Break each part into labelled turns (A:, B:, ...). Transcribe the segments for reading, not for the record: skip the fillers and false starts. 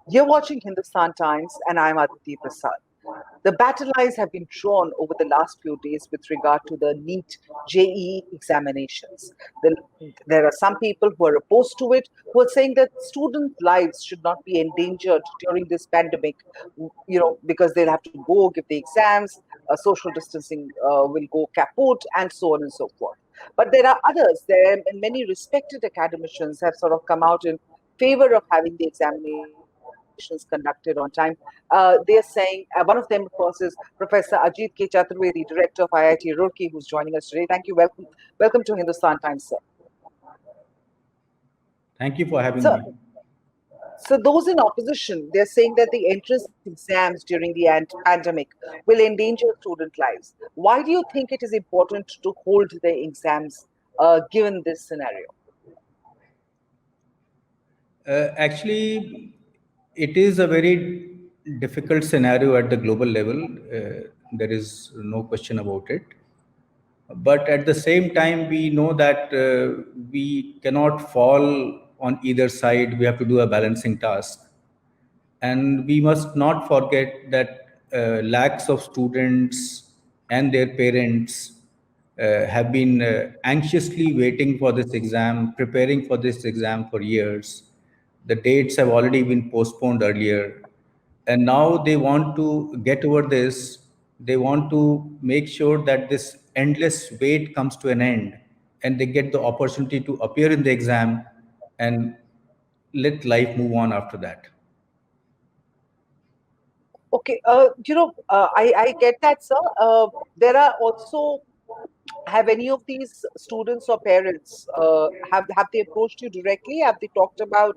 A: You're watching Hindustan Times, and I'm Aditi Prasad. The battle lines have been drawn over the last few days with regard to the NEET JEE examinations. There are some people who are opposed to it, who are saying that student lives should not be endangered during this pandemic, because they'll have to go give the exams, social distancing will go kaput, and so on and so forth. But there are others, there and many respected academicians have sort of come out in favor of having the examinations conducted on time. They are saying, one of them, of course, is Professor Ajit K. Chaturvedi, Director of IIT Roorkee, who's joining us today. Thank you. Welcome to Hindustan Times, sir.
B: Thank you for having
A: So,
B: me.
A: so those in opposition, they're saying that the entrance exams during the pandemic will endanger student lives. Why do you think it is important to hold the exams given this scenario?
B: Actually, it is a very difficult scenario at the global level. There is no question about it. But at the same time, we know that we cannot fall on either side. We have to do a balancing task. And we must not forget that lakhs of students and their parents have been anxiously waiting for this exam, preparing for this exam for years. The dates have already been postponed earlier. And now they want to get over this. They want to make sure that this endless wait comes to an end and they get the opportunity to appear in the exam and let life move on after that.
A: Okay, I get that, sir. There are also, have any of these students or parents have they approached you directly? Have they talked about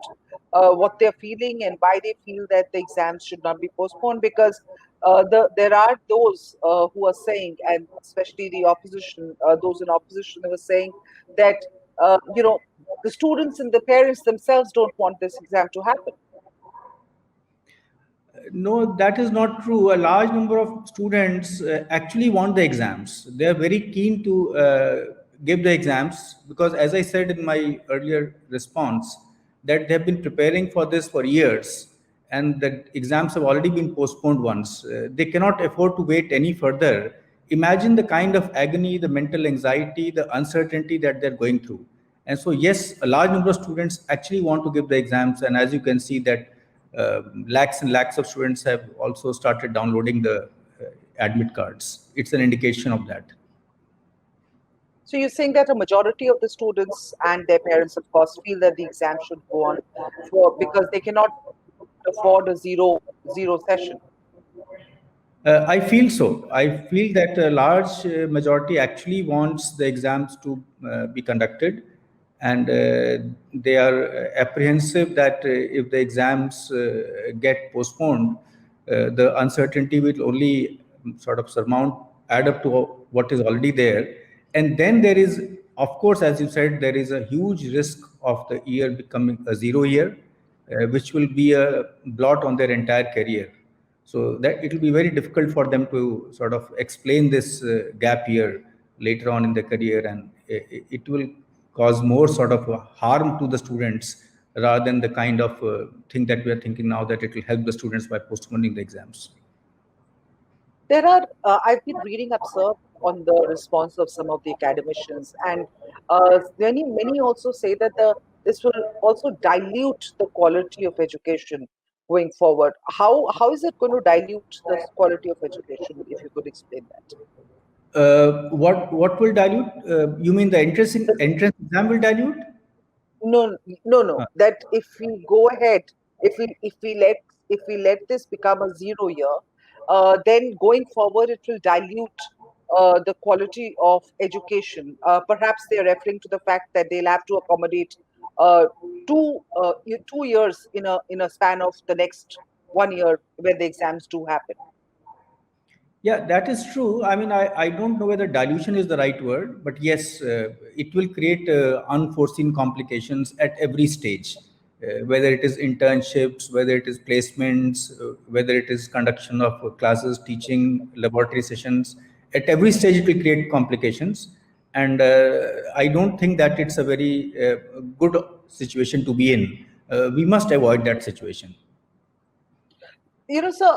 A: what they're feeling and why they feel that the exams should not be postponed? Because there are those who are saying, and especially the opposition, those in opposition, who are saying that the students and the parents themselves don't want this exam to happen.
B: No, that is not true. A large number of students actually want the exams. They are very keen to give the exams because, as I said in my earlier response, that they have been preparing for this for years and the exams have already been postponed once. They cannot afford to wait any further. Imagine the kind of agony, the mental anxiety, the uncertainty that they're going through. And so, yes, a large number of students actually want to give the exams. And as you can see that lakhs and lakhs of students have also started downloading the admit cards. It's an indication of that.
A: So you're saying that a majority of the students and their parents, of course, feel that the exam should go on for because they cannot afford a zero session.
B: I feel so. I feel that a large majority actually wants the exams to be conducted, and they are apprehensive that if the exams get postponed, the uncertainty will only sort of add up to what is already there. And then there is, of course, as you said, there is a huge risk of the year becoming a zero year, which will be a blot on their entire career. So that it will be very difficult for them to sort of explain this gap year later on in their career, and it will cause more sort of harm to the students rather than the kind of thing that we are thinking now that it will help the students by postponing the exams.
A: There are, I've been reading up, sir, on the response of some of the academicians, and many also say that this will also dilute the quality of education going forward. How is it going to dilute the quality of education? If you could explain that.
B: What will dilute? You mean the entrance exam will dilute?
A: No. That if we go ahead, if we let this become a zero year, then going forward it will dilute the quality of education. Perhaps they are referring to the fact that they'll have to accommodate uh, 2 years in a span of the next 1 year when the exams do happen.
B: Yeah, that is true. I mean, I don't know whether dilution is the right word, but yes, it will create unforeseen complications at every stage, whether it is internships, whether it is placements, whether it is conduction of classes, teaching, laboratory sessions. At every stage, it will create complications. And I don't think that it's a very good situation to be in. We must avoid that situation.
A: sir,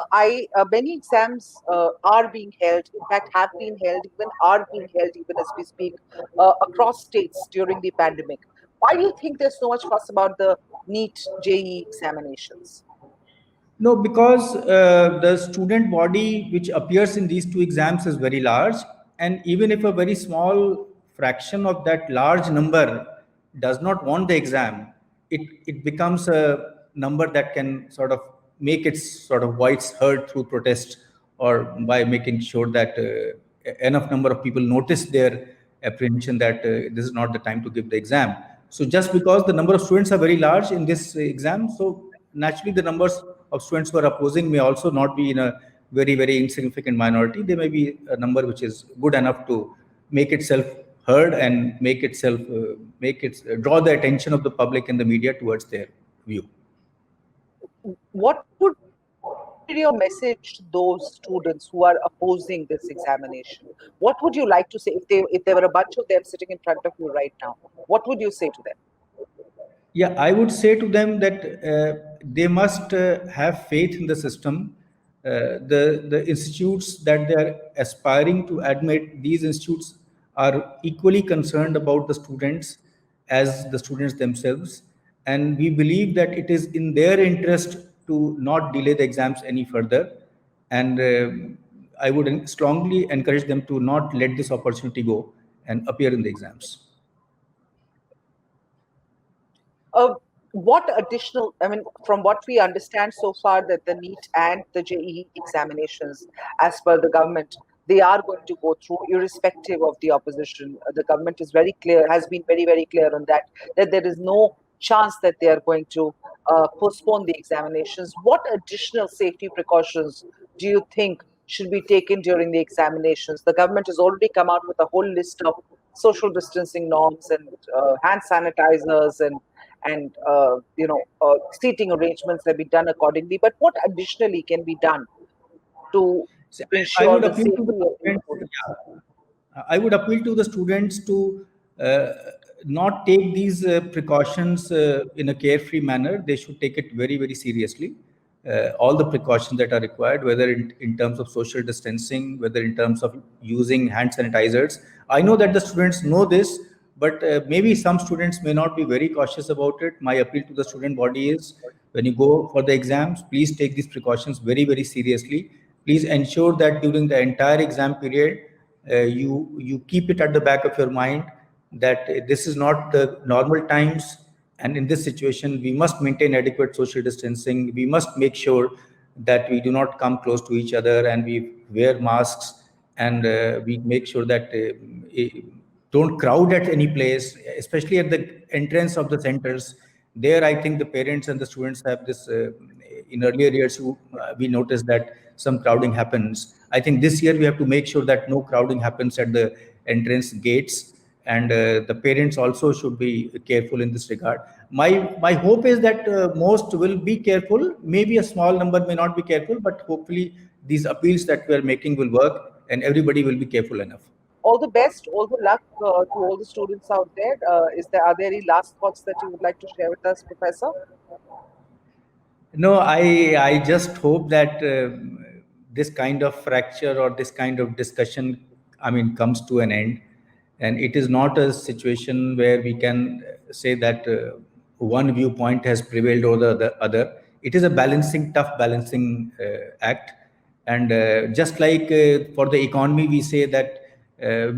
A: many exams are being held. In fact, have been held, even are being held, even as we speak, across states during the pandemic. Why do you think there's so much fuss about the NEET JEE examinations?
B: No, because the student body which appears in these two exams is very large, and even if a very small fraction of that large number does not want the exam, it becomes a number that can sort of make its sort of voice heard through protest, or by making sure that enough number of people notice their apprehension that this is not the time to give the exam. So just because the number of students are very large in this exam, so naturally the numbers of students who are opposing may also not be in a very, very insignificant minority. There may be a number which is good enough to make itself heard and make it draw the attention of the public and the media towards their view.
A: What would be your message to those students who are opposing this examination? What would you like to say if there were a bunch of them sitting in front of you right now? What would you say to them?
B: Yeah, I would say to them that they must have faith in the system. The institutes that they are aspiring to admit, these institutes are equally concerned about the students as the students themselves, and we believe that it is in their interest to not delay the exams any further. And I would strongly encourage them to not let this opportunity go and appear in the exams.
A: What additional, I mean, from what we understand so far, that the NEET and the JEE examinations, as per the government, they are going to go through irrespective of the opposition. The government is very clear, has been very, very clear on that there is no chance that they are going to postpone the examinations. What additional safety precautions do you think should be taken during the examinations? The government has already come out with a whole list of social distancing norms and hand sanitizers and seating arrangements have been done accordingly. But what additionally can be done to
B: So I
A: ensure
B: would
A: the
B: appeal
A: safety
B: to the
A: of the
B: students.
A: students?
B: I would appeal to the students to uh, not take these precautions in a carefree manner. They should take it very, very seriously. All the precautions that are required, whether in terms of social distancing, whether in terms of using hand sanitizers. I know that the students know this, but maybe some students may not be very cautious about it. My appeal to the student body is, when you go for the exams, please take these precautions very, very seriously. Please ensure that during the entire exam period, you keep it at the back of your mind that this is not the normal times, and in this situation we must maintain adequate social distancing. We must make sure that we do not come close to each other, and we wear masks, and we make sure that don't crowd at any place, especially at the entrance of the centers. There I think the parents and the students have this in earlier years we noticed that some crowding happens. I think this year we have to make sure that no crowding happens at the entrance gates, and the parents also should be careful in this regard. My hope is that most will be careful. Maybe a small number may not be careful, but hopefully these appeals that we are making will work, and everybody will be careful enough.
A: All the best, all the luck to all the students out there. Are there any last thoughts that you would like to share with us, Professor?
B: No, I just hope that this kind of fracture or this kind of discussion, I mean, comes to an end, and it is not a situation where we can say that one viewpoint has prevailed over the other. It is a balancing, tough balancing act, and just like for the economy, we say that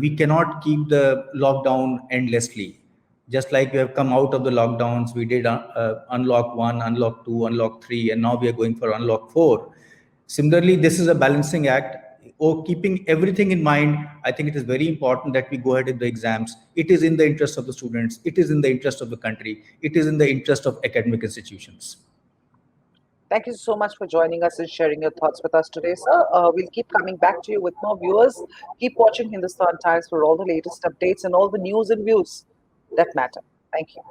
B: we cannot keep the lockdown endlessly. Just like we have come out of the lockdowns, we did unlock 1, unlock 2, unlock 3, and now we are going for unlock 4. Similarly, this is a balancing act. Or keeping everything in mind, I think it is very important that we go ahead with the exams. It is in the interest of the students. It is in the interest of the country. It is in the interest of academic institutions.
A: Thank you so much for joining us and sharing your thoughts with us today, sir. We'll keep coming back to you with more viewers. Keep watching Hindustan Times for all the latest updates and all the news and views that matter. Thank you.